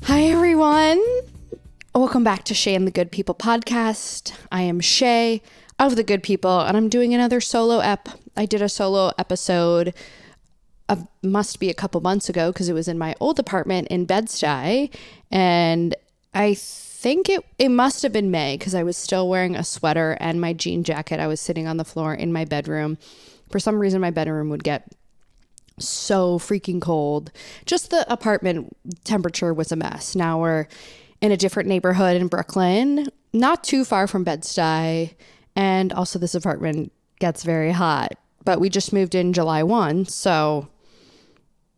Hi, everyone. Welcome back to Shay and the Good People podcast. I am Shay of the Good People, and I'm doing another solo ep. I did a solo episode must be a couple months ago because it was in my old apartment in Bed-Stuy, and I think it must have been May because I was still wearing a sweater and my jean jacket. I was sitting on the floor in my bedroom. For some reason, my bedroom would get so freaking cold. Just the apartment temperature was a mess. Now we're in a different neighborhood in Brooklyn, not too far from Bed-Stuy, and also this apartment gets very hot. But we just moved in July 1, so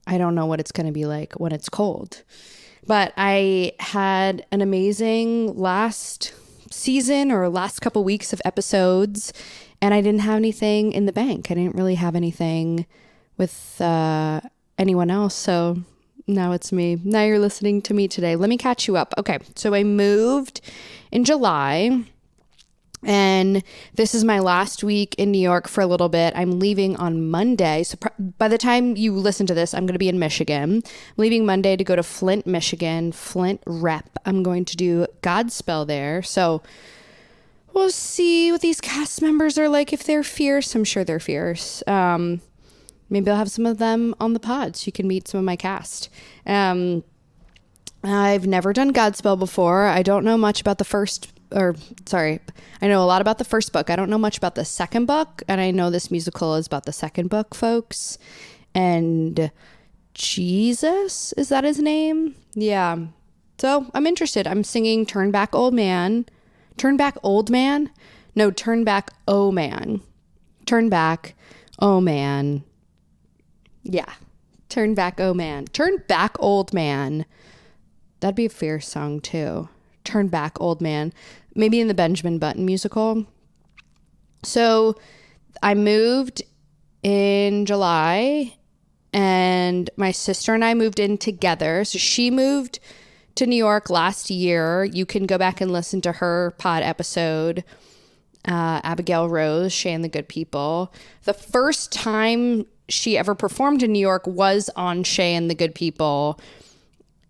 I don't know what it's going to be like when it's cold. But I had an amazing last season or last couple weeks of episodes, and I didn't have anything in the bank. I didn't really have anything with anyone else, so now it's me. Now you're listening to me today. Let me catch you up. Okay, so I moved in July, and this is my last week in New York for a little bit. I'm leaving on Monday. So by the time you listen to this, I'm going to be in Michigan. I'm leaving Monday to go to Flint, Michigan, Flint Rep. I'm going to do Godspell there. So we'll see what these cast members are like. If they're fierce, I'm sure they're fierce. Maybe I'll have some of them on the pod so you can meet some of my cast. I've never done Godspell before. I don't know much about I know a lot about the first book. I don't know much about the second book, and I know this musical is about the second book, folks. And Jesus, is that his name? Yeah. So I'm interested. I'm singing Turn Back Old Man. Turn Back Old Man? No, Turn Back Oh Man. Turn Back Oh Man. Yeah. Turn Back Oh Man. Turn Back Old Man. That'd be a fierce song too. Turn Back Old Man. Maybe in the Benjamin Button musical. So I moved in July, and my sister and I moved in together. So she moved to New York last year. You can go back and listen to her pod episode, Abigail Rose, Shay and the Good People. The first time she ever performed in New York was on Shay and the Good People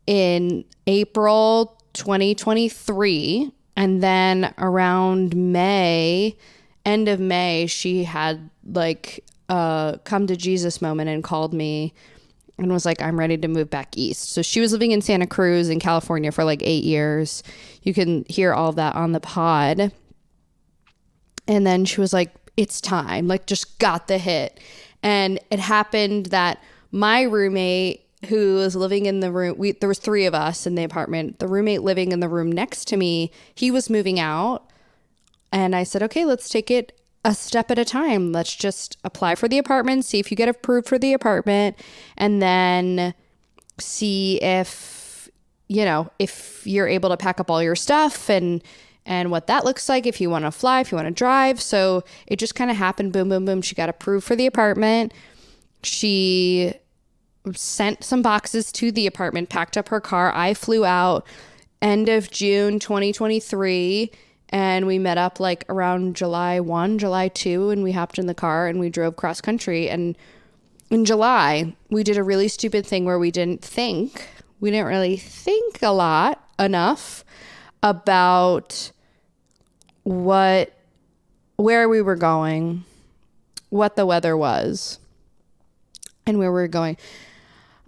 in April 2023. And then around May, end of May, she had like a come to Jesus moment and called me and was like, I'm ready to move back east. So she was living in Santa Cruz in California for like 8 years. You can hear all that on the pod. And then she was like, it's time, like just got the hit. And it happened that my roommate, who was living in the room, there was 3 of us in the apartment. The roommate living in the room next to me, he was moving out. And I said, okay, let's take it a step at a time. Let's just apply for the apartment, see if you get approved for the apartment, and then see if you're able to pack up all your stuff and what that looks like, if you want to fly, if you want to drive. So it just kind of happened. Boom, boom, boom. She got approved for the apartment. She sent some boxes to the apartment, packed up her car. I flew out end of June 2023, and we met up like around July 1, July 2, and we hopped in the car and we drove cross country. And in July, we did a really stupid thing where we didn't really think enough about where we were going, what the weather was, and where we were going.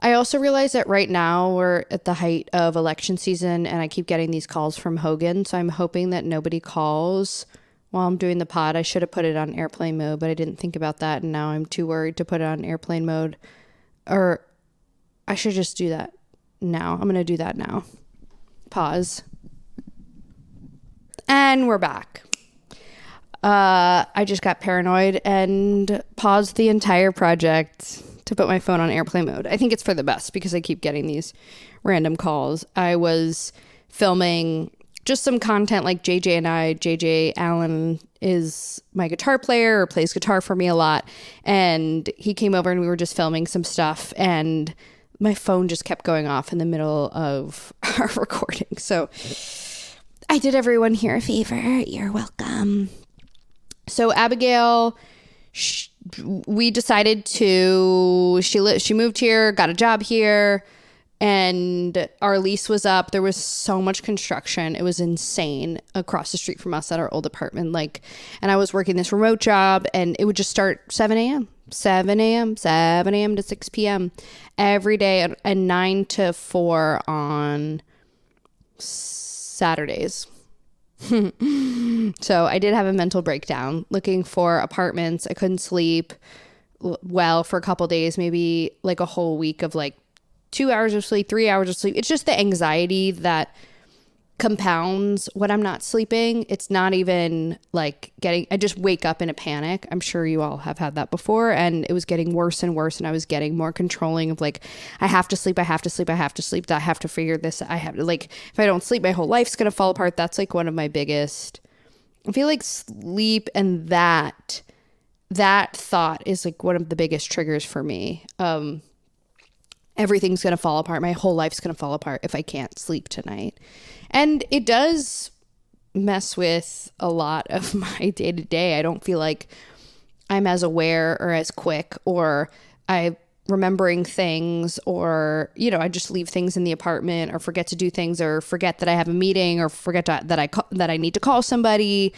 I also realize that right now we're at the height of election season, and I keep getting these calls from Hogan, so I'm hoping that nobody calls while I'm doing the pod. I should have put it on airplane mode, but I didn't think about that, and now I'm too worried to put it on airplane mode. Or I should just do that now. I'm going to do that now. Pause. And we're back. I just got paranoid and paused the entire project to put my phone on airplane mode. I think it's for the best because I keep getting these random calls. I was filming just some content like JJ Allen is my guitar player or plays guitar for me a lot. And he came over and we were just filming some stuff, and my phone just kept going off in the middle of our recording. So I did everyone here a favor. You're welcome. So Abigail, we decided to, she moved here, got a job here, and our lease was up. There was so much construction. It was insane across the street from us at our old apartment. Like, and I was working this remote job, and it would just start 7 a.m. to 6 p.m. every day, and 9 to 4 on Saturdays. So I did have a mental breakdown looking for apartments. I couldn't sleep well for a couple days, maybe like a whole week of like 2 hours of sleep, 3 hours of sleep. It's just the anxiety that compounds when I'm not sleeping. It's not even like I just wake up in a panic. I'm sure you all have had that before, and it was getting worse and worse, and I was getting more controlling of like, I have to sleep, I have to figure this, I have to, like, if I don't sleep, my whole life's gonna fall apart. That's like one of my biggest, I feel like sleep and that thought is like one of the biggest triggers for me. Everything's gonna fall apart, my whole life's gonna fall apart if I can't sleep tonight. And it does mess with a lot of my day-to-day. I don't feel like I'm as aware or as quick, or I'm remembering things, or, you know, I just leave things in the apartment, or forget to do things, or forget that I have a meeting, or forget that I need to call somebody,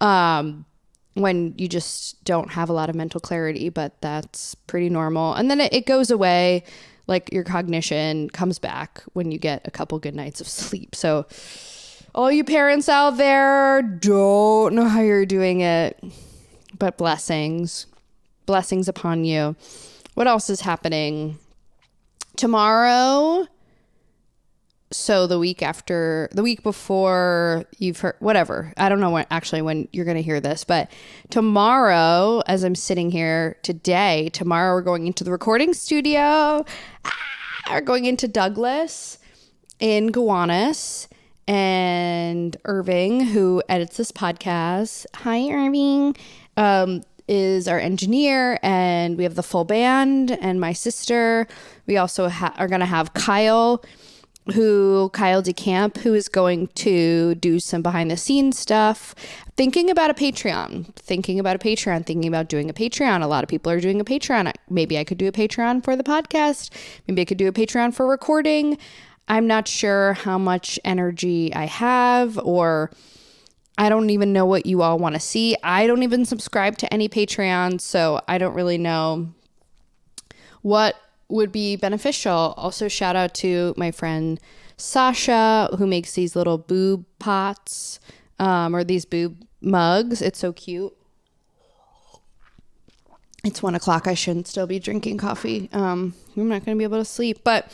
when you just don't have a lot of mental clarity. But that's pretty normal. And then it goes away. Like, your cognition comes back when you get a couple good nights of sleep. So all you parents out there, don't know how you're doing it, but blessings upon you. What else is happening tomorrow? So the week before, you've heard, whatever. I don't know when you're going to hear this, but tomorrow, as I'm sitting here today, tomorrow we're going into the recording studio. We're going into Douglas in Gowanus, and Irving, who edits this podcast. Hi, Irving. Is our engineer, and we have the full band and my sister. We also are going to have Kyle DeCamp, who is going to do some behind the scenes stuff, thinking about a Patreon, thinking about doing a Patreon. A lot of people are doing a Patreon. Maybe I could do a Patreon for the podcast. Maybe I could do a Patreon for recording. I'm not sure how much energy I have, or I don't even know what you all want to see. I don't even subscribe to any Patreon, so I don't really know what would be beneficial. Also, shout out to my friend Sasha, who makes these little boob pots, or these boob mugs. It's so cute. It's 1:00. I shouldn't still be drinking coffee. I'm not going to be able to sleep, but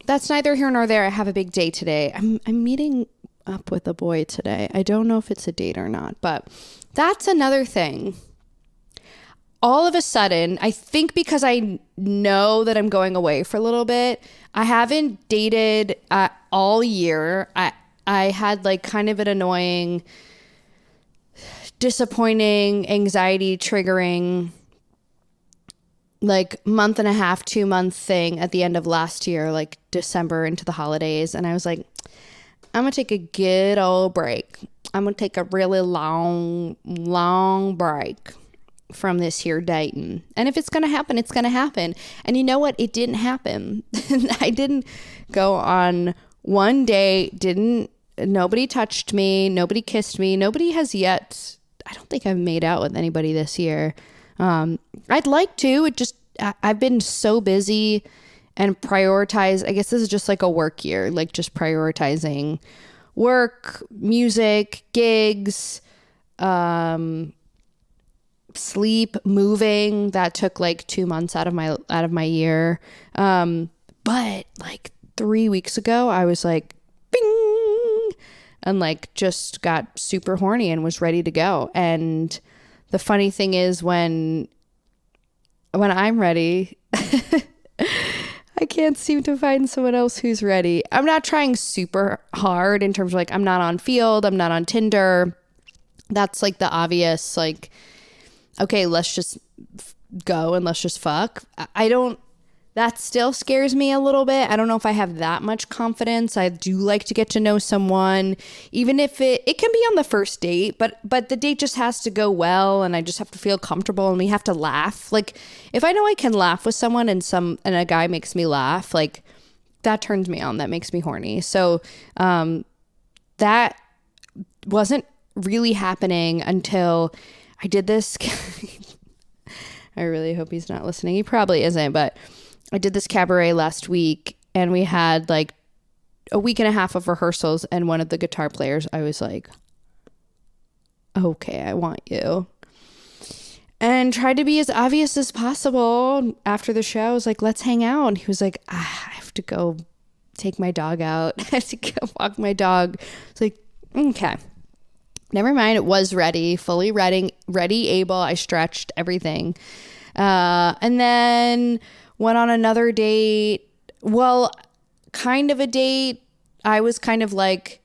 that's neither here nor there. I have a big day today. I'm meeting up with a boy today. I don't know if it's a date or not, but that's another thing. All of a sudden, I think because I know that I'm going away for a little bit, I haven't dated all year. I had like kind of an annoying, disappointing, anxiety triggering, like month and a half, 2 month thing at the end of last year, like December into the holidays. And I was like, I'm going to take a good old break. I'm going to take a really long break from this here dating. And if it's going to happen, it's going to happen. And you know what? It didn't happen. I didn't go on one date. Nobody touched me. Nobody kissed me. Nobody has yet. I don't think I've made out with anybody this year. I'd like to. I've been so busy and prioritize. I guess this is just like a work year, like just prioritizing work, music, gigs, sleep, moving. That took like 2 months out of my year. But like 3 weeks ago, I was like, bing, and like just got super horny and was ready to go. And the funny thing is, when I'm ready, I can't seem to find someone else who's ready. I'm not trying super hard in terms of like, I'm not on Field, I'm not on Tinder. That's like the obvious, like, okay, let's just go and let's just fuck. That still scares me a little bit. I don't know if I have that much confidence. I do like to get to know someone, even if it can be on the first date, but the date just has to go well, and I just have to feel comfortable, and we have to laugh. Like, if I know I can laugh with someone and a guy makes me laugh, like, that turns me on. That makes me horny. So that wasn't really happening until I did this. I really hope he's not listening. He probably isn't, but I did this cabaret last week, and we had like a week and a half of rehearsals, and one of the guitar players, I was like, okay, I want you. And tried to be as obvious as possible. After the show, I was like, let's hang out. And he was like, I have to go take my dog out. I have to go walk my dog. It's like, okay. Never mind. It was ready, fully ready, able. I stretched everything. And then went on another date. Well, kind of a date. I was kind of like,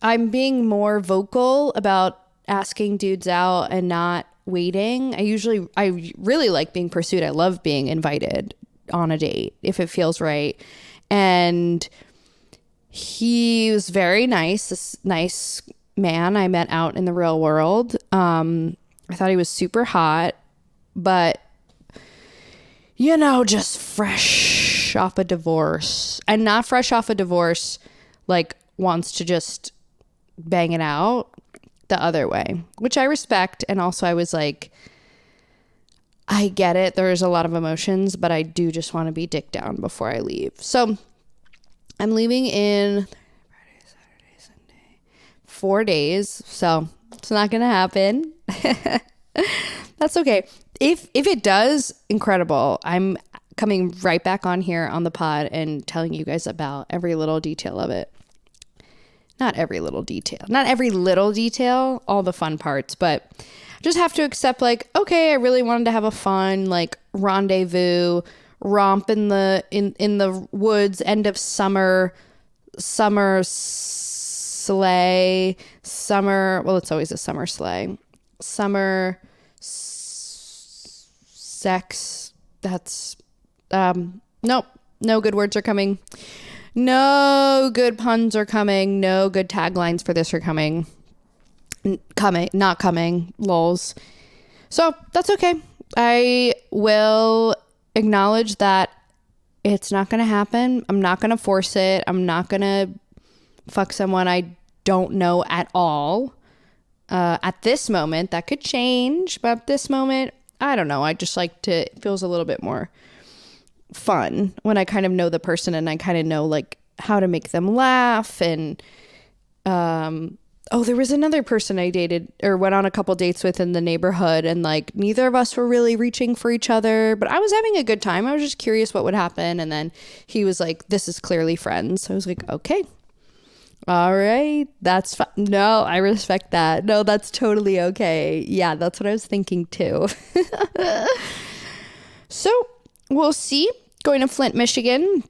I'm being more vocal about asking dudes out and not waiting. I really like being pursued. I love being invited on a date if it feels right. And he was very nice, this nice man I met out in the real world. I thought he was super hot, but just fresh off a divorce, and not fresh off a divorce, like wants to just bang it out, the other way, which I respect. And also I was like, I get it. There's a lot of emotions, but I do just want to be dick down before I leave. So I'm leaving in Friday, Saturday, Sunday, 4 days. So it's not going to happen. That's okay. If it does, incredible. I'm coming right back on here on the pod and telling you guys about every little detail of it. Not every little detail, all the fun parts, but just have to accept like, okay, I really wanted to have a fun like rendezvous, romp in the woods, end of summer sleigh, well, it's always a summer sleigh, summer sex. That's, nope, no good words are coming. No good puns are coming. No good taglines for this are coming. Not coming. Lols. So that's okay. I will acknowledge that it's not going to happen. I'm not going to force it. I'm not going to fuck someone I don't know at all. At this moment, that could change. But at this moment, I don't know. I just like to, it feels a little bit more fun when I kind of know the person and I kind of know like how to make them laugh. And there was another person I dated or went on a couple dates with in the neighborhood, and like neither of us were really reaching for each other, but I was having a good time. I was just curious what would happen. And then he was like, this is clearly friends. So I was like, okay, all right, that's fine. No, I respect that. No, that's totally okay. Yeah, that's what I was thinking too. So we'll see. Going to Flint, Michigan.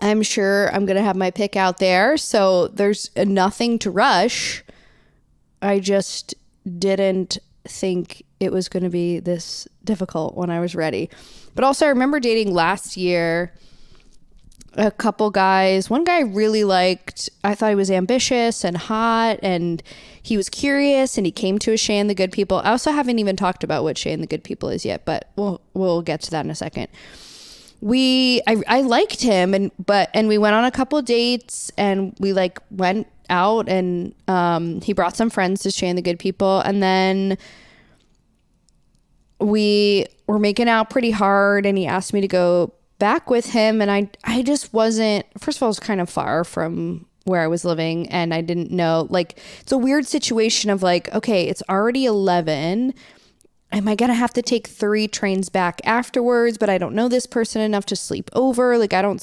I'm sure I'm going to have my pick out there. So there's nothing to rush. I just didn't think it was going to be this difficult when I was ready. But also I remember dating last year a couple guys. One guy I really liked. I thought he was ambitious and hot, and he was curious, and he came to a Shay and the Good People. I also haven't even talked about what Shay and the Good People is yet, but we'll get to that in a second. I liked him, and we went on a couple dates, and we like went out, and he brought some friends to Shay and the Good People, and then we were making out pretty hard, and he asked me to go back with him, and I just wasn't, first of all, it was kind of far from where I was living, and I didn't know, like, it's a weird situation of like, okay, it's already 11. Am I going to have to take 3 trains back afterwards? But I don't know this person enough to sleep over. Like, I don't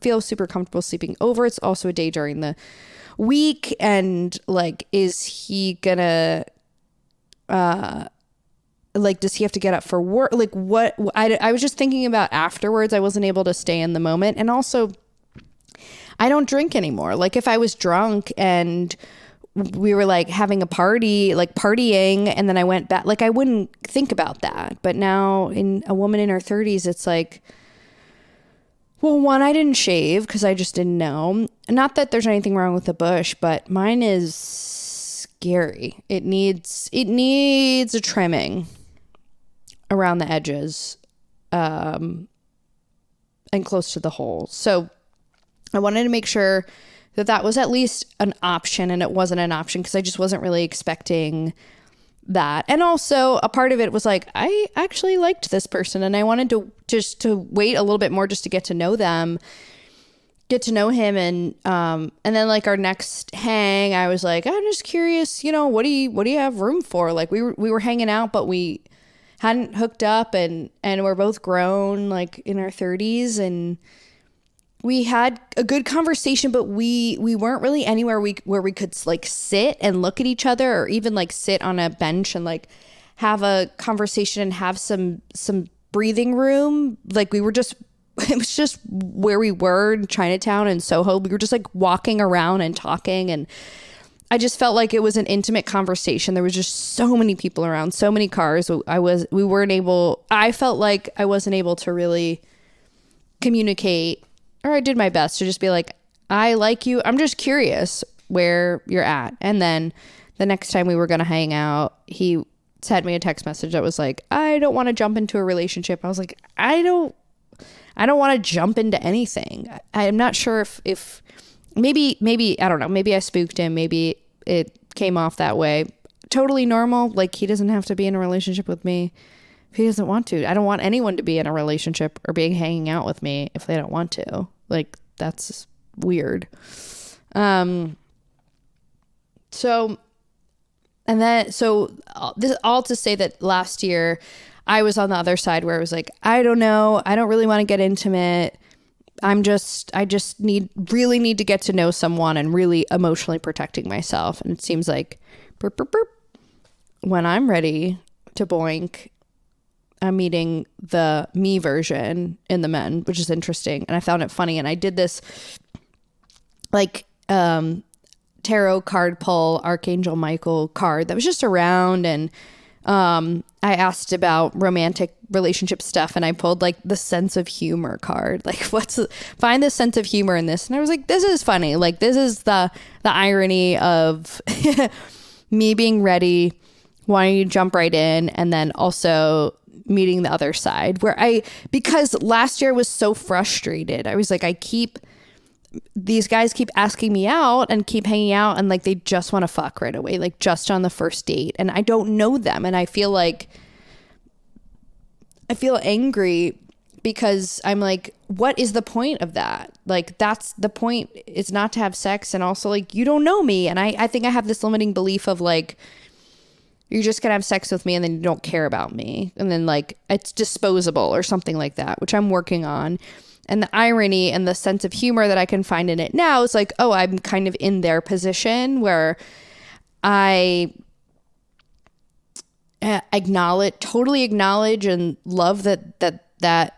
feel super comfortable sleeping over. It's also a day during the week. And like, is he gonna, like, does he have to get up for work? Like, what? I was just thinking about afterwards. I wasn't able to stay in the moment. And also, I don't drink anymore. Like, if I was drunk and we were like having a party, like partying, and then I went back, like I wouldn't think about that. But now, in a woman in her 30s, it's like, well, one, I didn't shave because I just didn't know. Not that there's anything wrong with the bush, but mine is scary. It needs a trimming around the edges. And and close to the hole. So I wanted to make sure that that was at least an option, and it wasn't an option because I just wasn't really expecting that. And also a part of it was like, I actually liked this person and I wanted to just to wait a little bit more just to get to know them, get to know him. And then like our next hang, I was like, I'm just curious, what do you have room for? Like we were hanging out, but we hadn't hooked up, and we're both grown, like in our 30s, and we had a good conversation, but we weren't really anywhere where we could like sit and look at each other, or even like sit on a bench and like have a conversation and have some breathing room. Like it was just where we were in Chinatown and Soho. We were just like walking around and talking, and I just felt like it was an intimate conversation. There was just so many people around, so many cars. I felt like I wasn't able to really communicate, or I did my best to just be like, I like you. I'm just curious where you're at. And then the next time we were going to hang out, he sent me a text message that was like, I don't want to jump into a relationship. I was like, I don't want to jump into anything. I'm not sure if maybe, I don't know, maybe I spooked him. Maybe it came off that way. Totally normal. Like, he doesn't have to be in a relationship with me if he doesn't want to. I don't want anyone to be in a relationship or be hanging out with me if they don't want to. Like, that's weird. So this all to say that last year I was on the other side where I was like, I don't know. I don't really want to get intimate. I just really need to get to know someone and really emotionally protecting myself. And it seems like burp, burp, burp, when I'm ready to boink, I'm meeting the me version in the men, which is interesting. And I found it funny. And I did this like tarot card pull, Archangel Michael card that was just around. And I asked about romantic relationship stuff, and I pulled like the sense of humor card. Like, find the sense of humor in this. And I was like, this is funny. Like, this is the irony of me being ready, wanting to jump right in, and then also meeting the other side because last year I was so frustrated. I was like, these guys keep asking me out and keep hanging out, and like they just want to fuck right away, like just on the first date, and I don't know them, and I feel angry because I'm like, what is the point of that? Like, that's the point, is not to have sex, and also like, you don't know me. And I think I have this limiting belief of like, you're just gonna have sex with me and then you don't care about me, and then like it's disposable or something like that, which I'm working on. And the irony and the sense of humor that I can find in it now is like, oh, I'm kind of in their position where I totally acknowledge and love that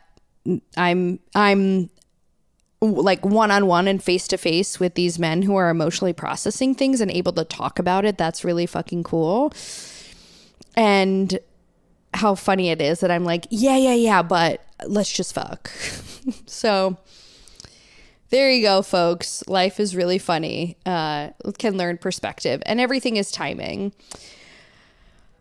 I'm like one-on-one and face-to-face with these men who are emotionally processing things and able to talk about it. That's really fucking cool. And how funny it is that I'm like, yeah, but let's just fuck. So there you go, folks. Life is really funny. Can learn perspective, and everything is timing.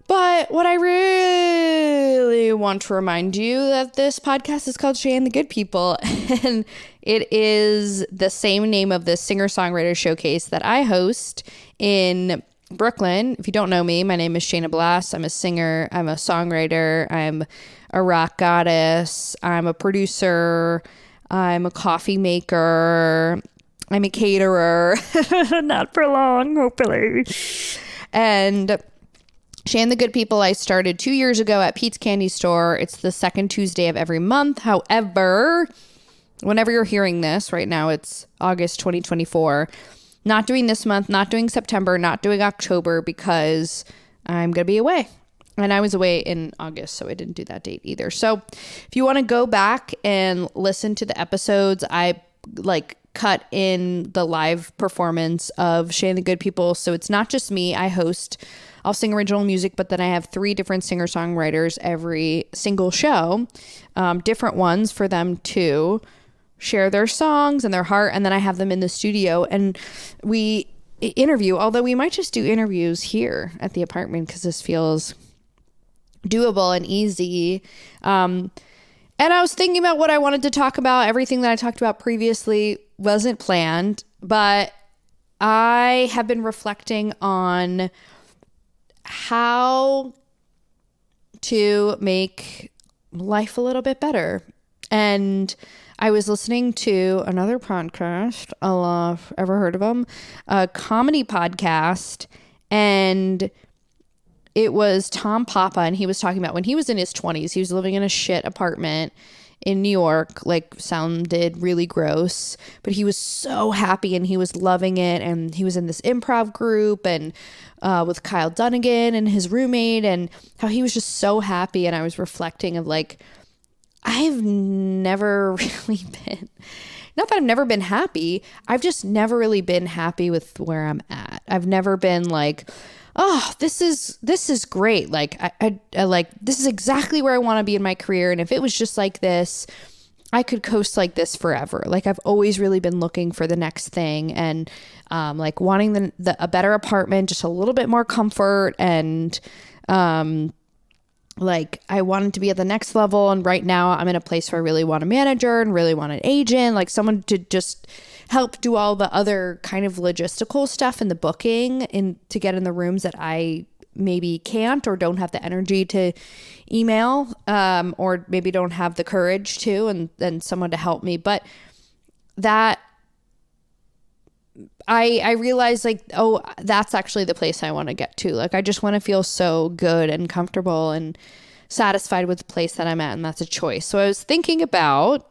But what I really want to remind you that this podcast is called Shay and the Good People, and it is the same name of the singer-songwriter showcase that I host in Brooklyn. If you don't know me, my name is Shayna Blass. I'm a singer. I'm a songwriter. I'm a rock goddess. I'm a producer. I'm a coffee maker. I'm a caterer. Not for long, hopefully. And Shay and the Good People, I started 2 years ago at Pete's Candy Store. It's the second Tuesday of every month. However, whenever you're hearing this, right now it's August 2024. Not doing this month, not doing September, not doing October because I'm going to be away. And I was away in August, so I didn't do that date either. So if you want to go back and listen to the episodes, I like cut in the live performance of Shay and the Good People. So it's not just me. I'll sing original music, but then I have 3 different singer-songwriters every single show, different ones for them to share their songs and their heart. And then I have them in the studio and we interview, although we might just do interviews here at the apartment because this feels doable and easy. And And I was thinking about what I wanted to talk about. Everything that I talked about previously wasn't planned, but I have been reflecting on how to make life a little bit better. And I was listening to another podcast, ever heard of them? A comedy podcast, and it was Tom Papa, and he was talking about when he was in his 20s, he was living in a shit apartment in New York, like sounded really gross, but he was so happy and he was loving it. And he was in this improv group and with Kyle Dunnigan and his roommate, and how he was just so happy. And I was reflecting of like, I've never really been, not that I've never been happy, I've just never really been happy with where I'm at. I've never been like, oh, this is great. Like I like, this is exactly where I want to be in my career. And if it was just like this, I could coast like this forever. Like I've always really been looking for the next thing, and like wanting a better apartment, just a little bit more comfort. And like I wanted to be at the next level. And right now I'm in a place where I really want a manager and really want an agent, like someone to just help do all the other kind of logistical stuff in the booking and to get in the rooms that I maybe can't or don't have the energy to email, or maybe don't have the courage to, and then someone to help me. But that I realized like, oh, that's actually the place I want to get to. Like, I just want to feel so good and comfortable and satisfied with the place that I'm at. And that's a choice. So I was thinking about,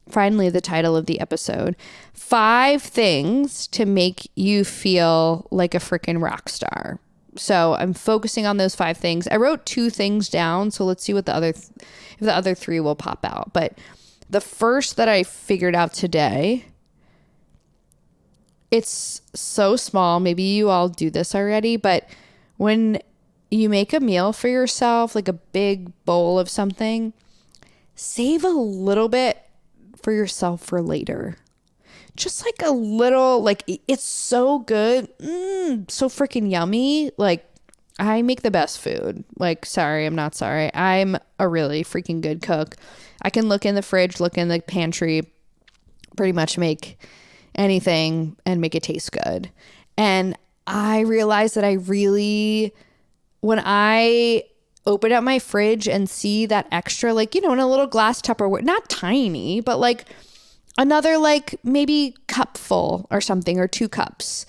finally, the title of the episode, 5 things to make you feel like a freaking rock star. So I'm focusing on those 5 things. I wrote 2 things down. So let's see what if the other 3 will pop out. But the first that I figured out today, it's so small. Maybe you all do this already, but when you make a meal for yourself, like a big bowl of something, save a little bit for yourself for later. Just like a little, like it's so good. So freaking yummy. Like I make the best food. Like, sorry, I'm not sorry. I'm a really freaking good cook. I can look in the fridge, look in the pantry, pretty much make anything and make it taste good. And I realized that when I open up my fridge and see that extra, like, in a little glass Tupperware, not tiny, but like another, like maybe cupful or something, or 2 cups,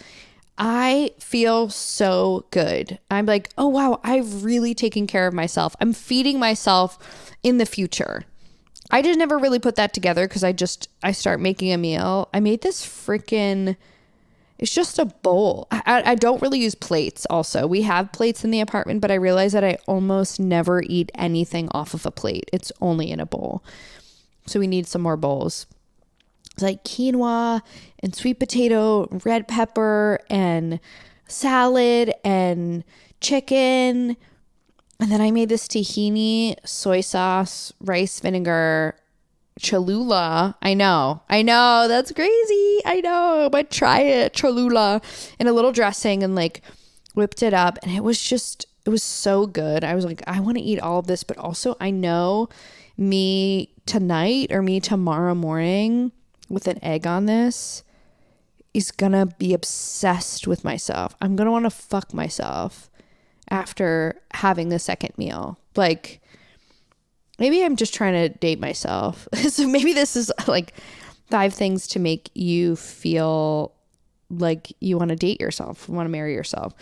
I feel so good. I'm like, oh wow, I've really taken care of myself. I'm feeding myself in the future. I just never really put that together because I start making a meal. I made this freaking, it's just a bowl. I don't really use plates also. We have plates in the apartment, but I realize that I almost never eat anything off of a plate. It's only in a bowl. So we need some more bowls. It's like quinoa and sweet potato, red pepper and salad and chicken. And then I made this tahini, soy sauce, rice vinegar, Cholula. I know, that's crazy. I know, but try it. Cholula and a little dressing, and like whipped it up. And it was so good. I was like, I want to eat all of this, but also I know me tonight or me tomorrow morning with an egg on this is gonna be obsessed with myself. I'm gonna want to fuck myself after having the second meal. Like, maybe I'm just trying to date myself. So maybe this is like 5 things to make you feel like you want to date yourself, want to marry yourself.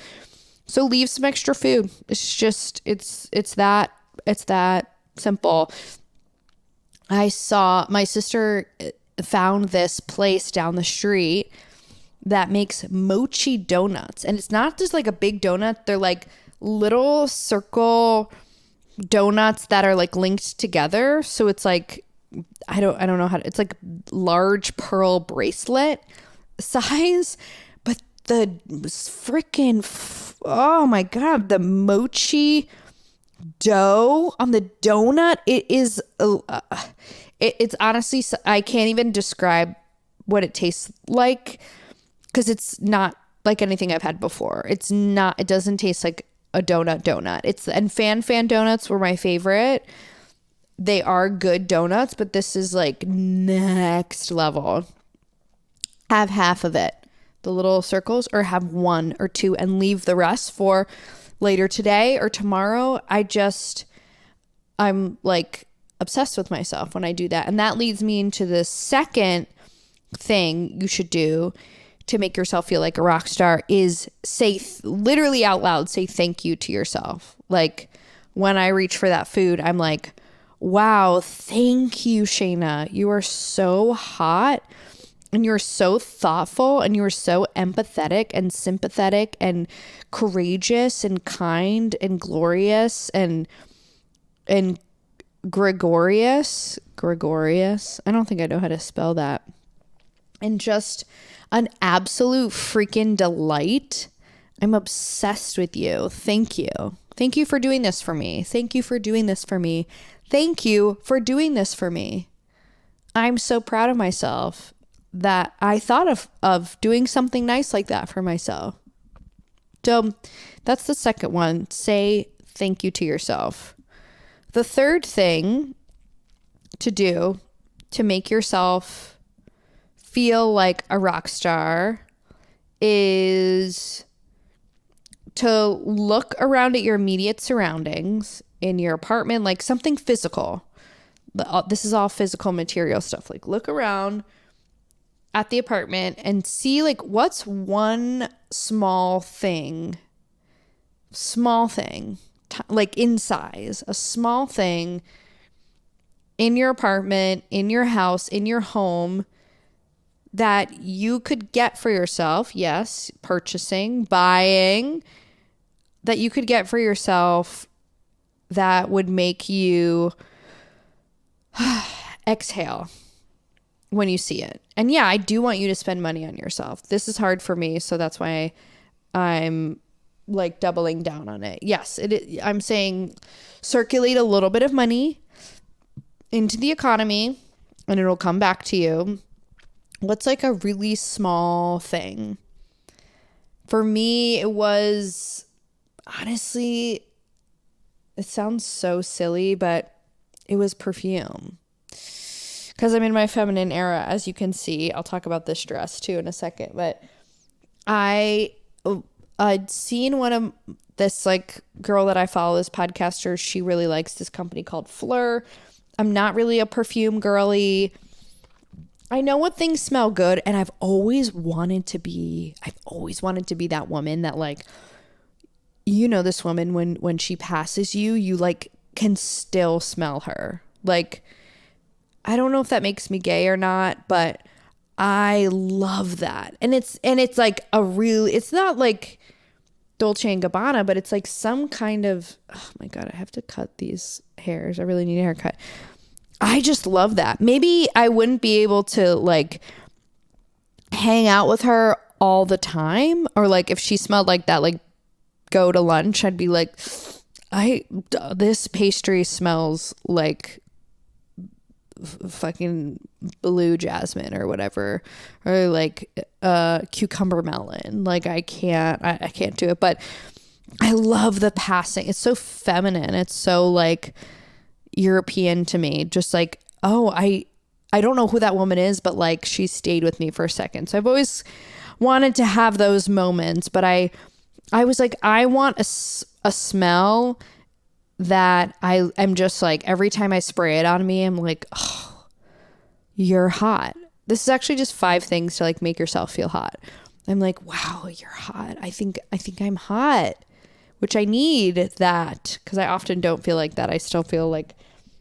So leave some extra food. It's just, it's that simple. I saw my sister found this place down the street that makes mochi donuts. And it's not just like a big donut. They're like little circle donuts that are like linked together. So it's like, I don't know how to, it's like large pearl bracelet size, but the freaking, oh my God, the mochi dough on the donut, it is, it's honestly, I can't even describe what it tastes like because it's not like anything I've had before. It doesn't taste like a donut. And Fan donuts were my favorite. they are good donuts, but this is like next level. Have half of it, the little circles, or have one or two and leave the rest for later today or tomorrow. I'm like obsessed with myself when I do that. And that leads me into the second thing you should do to make yourself feel like a rock star is literally out loud, say thank you to yourself. Like when I reach for that food, I'm like, wow, thank you, Shayna. You are so hot and you're so thoughtful and you're so empathetic and sympathetic and courageous and kind and glorious and gregarious. I don't think I know how to spell that. And just an absolute freaking delight. I'm obsessed with you. Thank you. Thank you for doing this for me. Thank you for doing this for me. Thank you for doing this for me. I'm so proud of myself that I thought of doing something nice like that for myself. So that's the second one. Say thank you to yourself. The third thing to do to make yourself feel like a rock star is to look around at your immediate surroundings in your apartment, like something physical. This is all physical material stuff. Like look around at the apartment and see like what's one small thing, like in size, a small thing in your apartment, in your house, in your home that you could get for yourself. Yes, purchasing, buying, that you could get for yourself that would make you exhale when you see it. And yeah, I do want you to spend money on yourself. This is hard for me, so that's why I'm like doubling down on it. Yes, I'm saying circulate a little bit of money into the economy and it'll come back to you. What's like a really small thing? For me, it was honestly, it sounds so silly, but it was perfume. Because I'm in my feminine era, as you can see. I'll talk about this dress too in a second. But I'd seen one of this like girl that I follow, this podcaster. She really likes this company called Fleur. I'm not really a perfume girly. I know what things smell good, and I've always wanted to be that woman that like, you know, this woman when she passes you like can still smell her. Like, I don't know if that makes me gay or not, but I love that. And it's like it's not like Dolce & Gabbana, but it's like some kind of, oh my God, I have to cut these hairs. I really need a haircut. I just love that. Maybe I wouldn't be able to like hang out with her all the time, or like if she smelled like that, like go to lunch, I'd be like, this pastry smells like fucking blue jasmine or whatever, or like cucumber melon. Like I can't do it, but I love the passing. It's so feminine. It's so like European to me. Just like, oh, I don't know who that woman is, but like she stayed with me for a second. So I've always wanted to have those moments, but I was like, I want a smell that I am just like, every time I spray it on me, I'm like, oh, you're hot. This is actually just 5 things to like make yourself feel hot. I'm like, wow, you're hot. I think I'm hot, which I need that because I often don't feel like that. I still feel like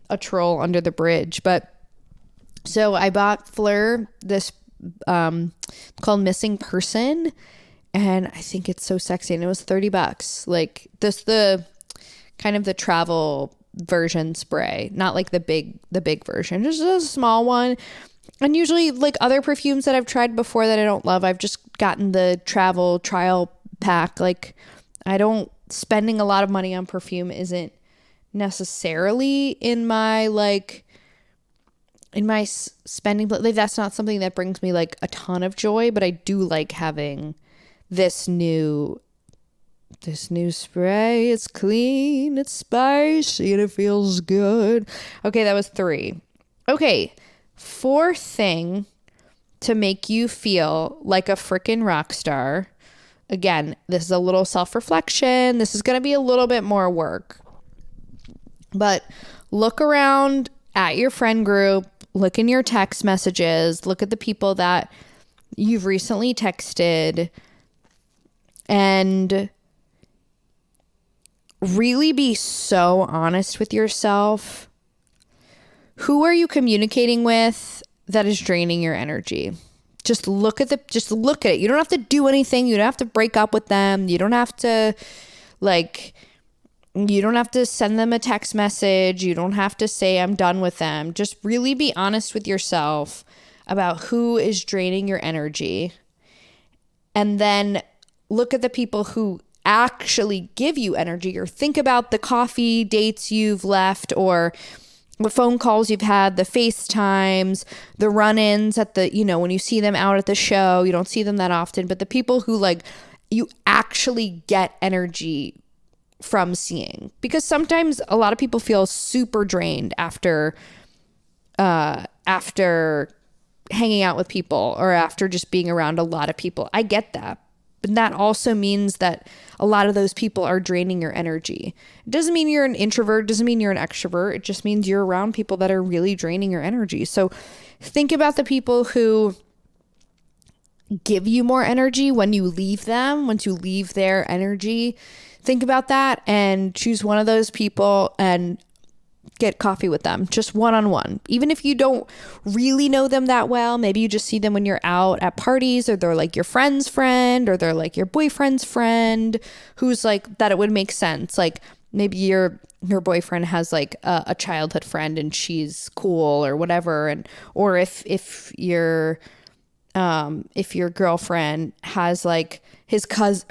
a troll under the bridge. But so I bought Fleur this called Missing Person, and I think it's so sexy, and it was $30. Like this, the kind of the travel version spray, not like the big version, just a small one. And usually like other perfumes that I've tried before that I don't love, I've just gotten the travel trial pack. Like spending a lot of money on perfume isn't necessarily in my spending, like that's not something that brings me like a ton of joy, but I do like having this new This new spray, it's clean, it's spicy, and it feels good. Okay, that was 3. Okay, 4th thing to make you feel like a freaking rock star. Again, this is a little self-reflection. This is going to be a little bit more work. But look around at your friend group, look in your text messages, look at the people that you've recently texted, and really be so honest with yourself. Who are you communicating with that is draining your energy? Just look at it. You don't have to do anything. You don't have to break up with them. You don't have to send them a text message. You don't have to say I'm done with them. Just really be honest with yourself about who is draining your energy. And then look at the people who actually give you energy, or think about the coffee dates you've left, or the phone calls you've had, the FaceTimes, the run-ins at the, when you see them out at the show, you don't see them that often, but the people who you actually get energy from seeing. Because sometimes a lot of people feel super drained after hanging out with people, or after just being around a lot of people. I get that. But that also means that a lot of those people are draining your energy. It doesn't mean you're an introvert, doesn't mean you're an extrovert. It just means you're around people that are really draining your energy. So think about the people who give you more energy when you leave them, once you leave their energy. Think about that and choose one of those people and get coffee with them, just one-on-one. Even if you don't really know them that well, maybe you just see them when you're out at parties, or they're like your friend's friend, or they're like your boyfriend's friend, who's like that it would make sense. Like maybe your boyfriend has like a childhood friend and she's cool or whatever, and or if your girlfriend has like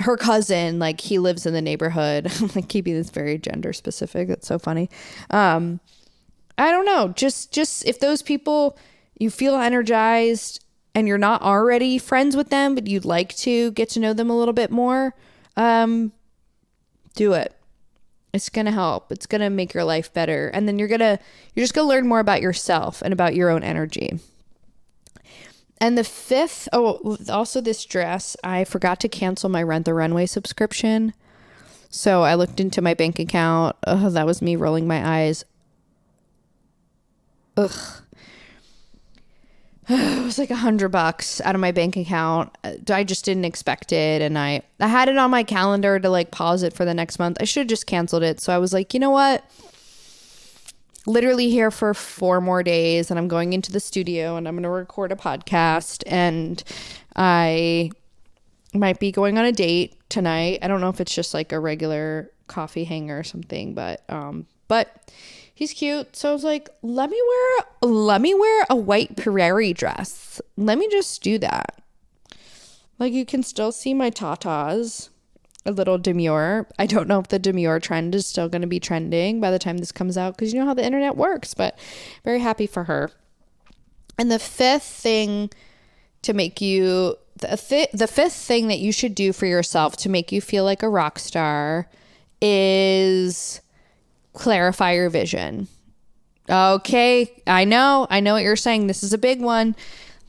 her cousin, like he lives in the neighborhood. I'm like keeping this very gender specific. That's so funny. I don't know. Just if those people, you feel energized and you're not already friends with them, but you'd like to get to know them a little bit more, do it. It's going to help. It's going to make your life better. And then you're just going to learn more about yourself and about your own energy. And the 5th, also this dress, I forgot to cancel my Rent the Runway subscription. So I looked into my bank account. That was me rolling my eyes. Ugh. It was like $100 out of my bank account. I just didn't expect it. And I had it on my calendar to like pause it for the next month. I should have just canceled it. So I was like, you know what? Literally here for 4 more days, and I'm going into the studio and I'm going to record a podcast, and I might be going on a date tonight. I don't know if it's just like a regular coffee hanger or something, but he's cute. So I was like, let me wear a white Prairie dress. Let me just do that. Like you can still see my tatas. A little demure. I don't know if the demure trend is still going to be trending by the time this comes out, because you know how the internet works, but very happy for her. And the 5th thing to make you, the 5th thing that you should do for yourself to make you feel like a rock star is clarify your vision. Okay, I know what you're saying. This is a big one.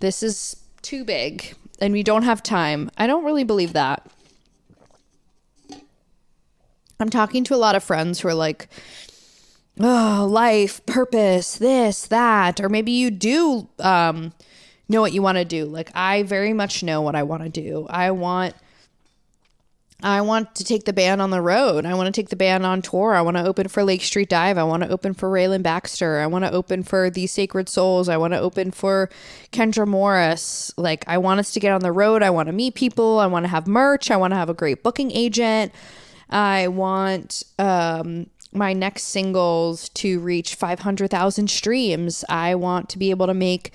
This is too big and we don't have time. I don't really believe that. I'm talking to a lot of friends who are like, oh, life, purpose, this, that, or maybe you do know what you want to do. Like I very much know what I want to do. I want to take the band on the road. I want to take the band on tour. I want to open for Lake Street Dive. I want to open for Raylan Baxter. I want to open for These Sacred Souls. I want to open for Kendra Morris. Like I want us to get on the road. I want to meet people. I want to have merch. I want to have a great booking agent. I want my next singles to reach 500,000 streams. I want to be able to make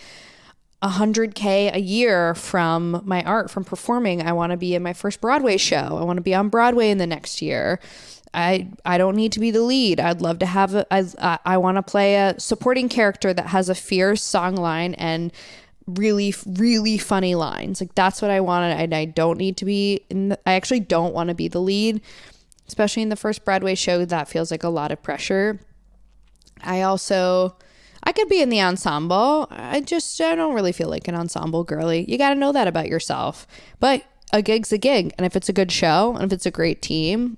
$100K a year from my art, from performing. I want to be in my first Broadway show. I want to be on Broadway in the next year. I don't need to be the lead. I'd love to have I want to play a supporting character that has a fierce songline and really, really funny lines. Like that's what I wanted. And I don't need to be I actually don't want to be the lead, especially in the first Broadway show. That feels like a lot of pressure. I could be in the ensemble. I don't really feel like an ensemble girly. You got to know that about yourself. But a gig's a gig. And if it's a good show and if it's a great team,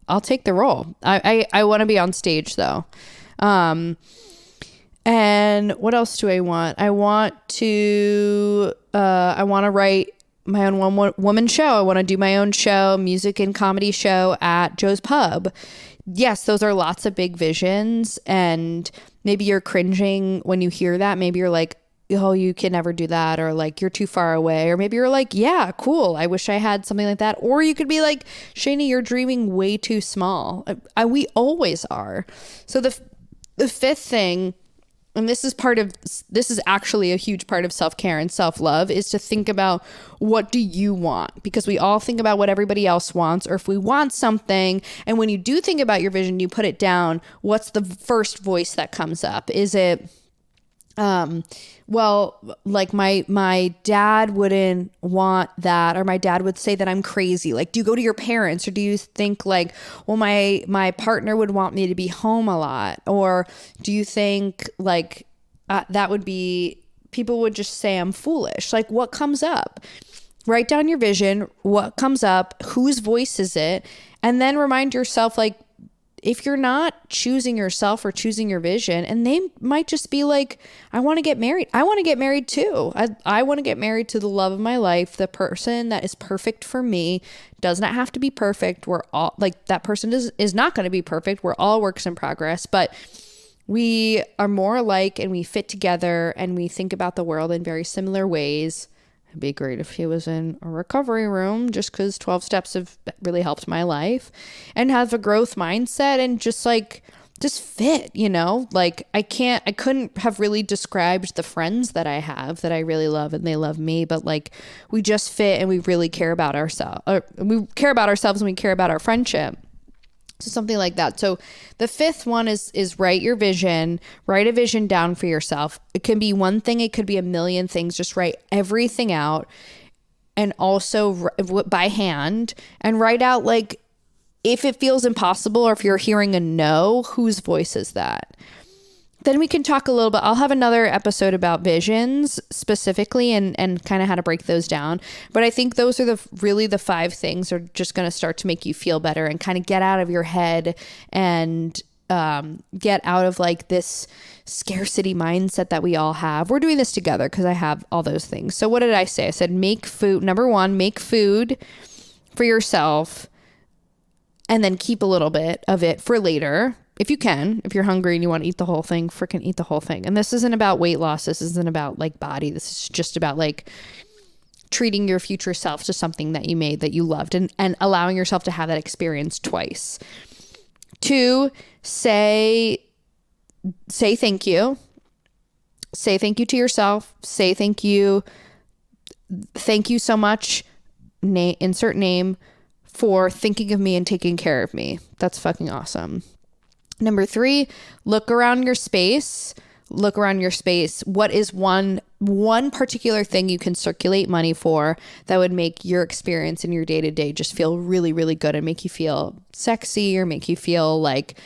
I'll take the role. I want to be on stage though. And what else do I want? I want to write my own one-woman show. I want to do my own show, music and comedy show at Joe's Pub. Yes, those are lots of big visions, and maybe you're cringing when you hear that. Maybe you're like, oh, you can never do that, or like you're too far away, or maybe you're like, yeah, cool, I wish I had something like that. Or you could be like, Shani, you're dreaming way too small. We always are. So the fifth thing, and this is actually a huge part of self-care and self-love, is to think about, what do you want? Because we all think about what everybody else wants, or if we want something. And when you do think about your vision, you put it down. What's the first voice that comes up? Is it, well, like my dad wouldn't want that, or my dad would say that I'm crazy. Like, do you go to your parents, or do you think like, well, my partner would want me to be home a lot? Or do you think like that would be, people would just say I'm foolish? Like, what comes up? Write down your vision, what comes up, whose voice is it? And then remind yourself, like, if you're not choosing yourself or choosing your vision, and they might just be like, I want to get married. I want to get married too. I want to get married to the love of my life, the person that is perfect for me. Does not have to be perfect. We're all like, that person is not going to be perfect. We're all works in progress, but we are more alike, and we fit together, and we think about the world in very similar ways. It'd be great if he was in a recovery room, just because 12 steps have really helped my life, and have a growth mindset, and just fit, like I couldn't have really described the friends that I have that I really love, and they love me, but like, we just fit, and we really care about ourselves, and we care about our friendship. So something like that. So the fifth one is write your vision, write a vision down for yourself. It can be one thing. It could be a million things. Just write everything out, and also by hand, and write out, like, if it feels impossible, or if you're hearing a no, whose voice is that? Then we can talk a little bit. I'll have another episode about visions specifically, and kind of how to break those down. But I think those are the 5 things are just going to start to make you feel better, and kind of get out of your head, and get out of like this scarcity mindset that we all have. We're doing this together because I have all those things. So what did I say? I said, make food. Number 1, make food for yourself, and then keep a little bit of it for later. If you can, if you're hungry and you want to eat the whole thing, freaking eat the whole thing. And this isn't about weight loss. This isn't about like body. This is just about like treating your future self to something that you made that you loved, and allowing yourself to have that experience twice. 2, say thank you. Say thank you to yourself. Say thank you. Thank you so much. Insert name, for thinking of me and taking care of me. That's fucking awesome. Number 3, look around your space. What is one particular thing you can circulate money for that would make your experience in your day-to-day just feel really, really good, and make you feel sexy, or make you feel like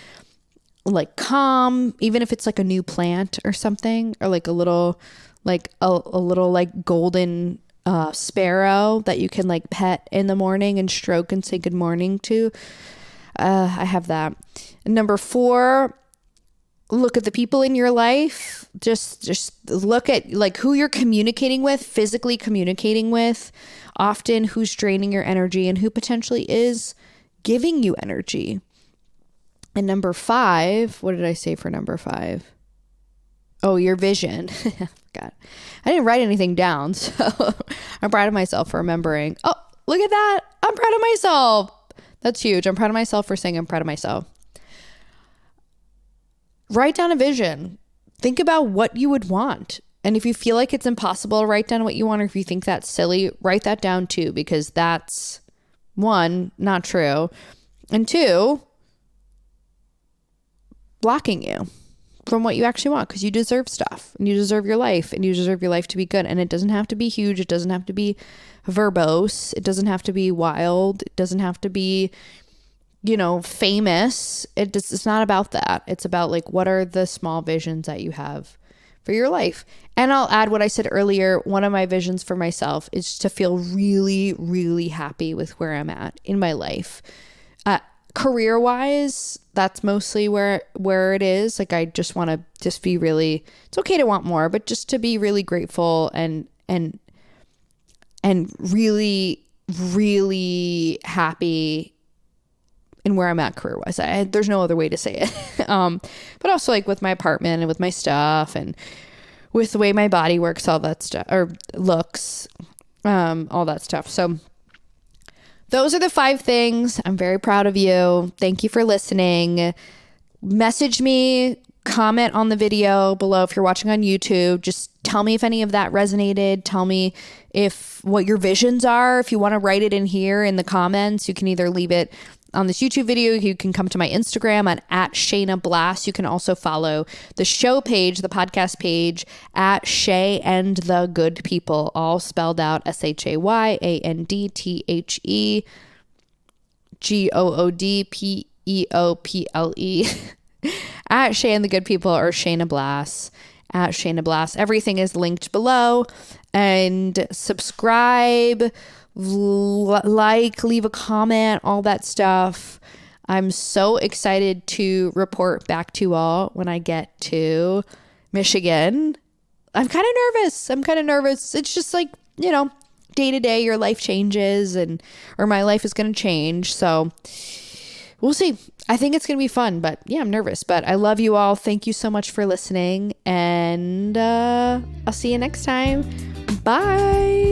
calm, even if it's like a new plant or something, or like a little like golden sparrow that you can like pet in the morning and stroke and say good morning to. I have that. Number 4, look at the people in your life. Just look at like who you're communicating with, physically communicating with, often who's draining your energy, and who potentially is giving you energy. And number 5, what did I say for number 5? Oh, your vision. God, I didn't write anything down, so I'm proud of myself for remembering. Oh, look at that. I'm proud of myself. That's huge. I'm proud of myself for saying I'm proud of myself. Write down a vision. Think about what you would want. And if you feel like it's impossible to write down what you want, or if you think that's silly, write that down too, because that's 1, not true. And 2, blocking you. from what you actually want, because you deserve stuff and you deserve your life and you deserve your life to be good. And it doesn't have to be huge. It doesn't have to be verbose. It doesn't have to be wild. It doesn't have to be, famous. It's not about that. It's about like, what are the small visions that you have for your life? And I'll add what I said earlier. One of my visions for myself is to feel really, really happy with where I'm at in my life. Career wise, that's mostly where it is. Like, I just want to just be really, it's okay to want more, but just to be really grateful and really, really happy in where I'm at career wise. There's no other way to say it. But also like with my apartment and with my stuff and with the way my body works, all that stuff, or looks, all that stuff. So those are the 5 things. I'm very proud of you. Thank you for listening. Message me, comment on the video below if you're watching on YouTube. Just tell me if any of that resonated. Tell me what your visions are. If you want to write it in here in the comments, you can either leave it on this YouTube video. You can come to my Instagram at Shayna Blass. You can also follow the show page, the podcast page at Shay and the Good People, all spelled out SHAYANDTHEGOODPEOPLE at Shay and the Good People, or Shayna Blass, at Shayna Blass. Everything is linked below. And subscribe, like, leave a comment, all that stuff. I'm so excited to report back to you all when I get to Michigan. I'm kind of nervous. It's just like, day to day, your life changes or my life is going to change. So we'll see. I think it's going to be fun, but yeah, I'm nervous, but I love you all. Thank you so much for listening, and I'll see you next time. Bye.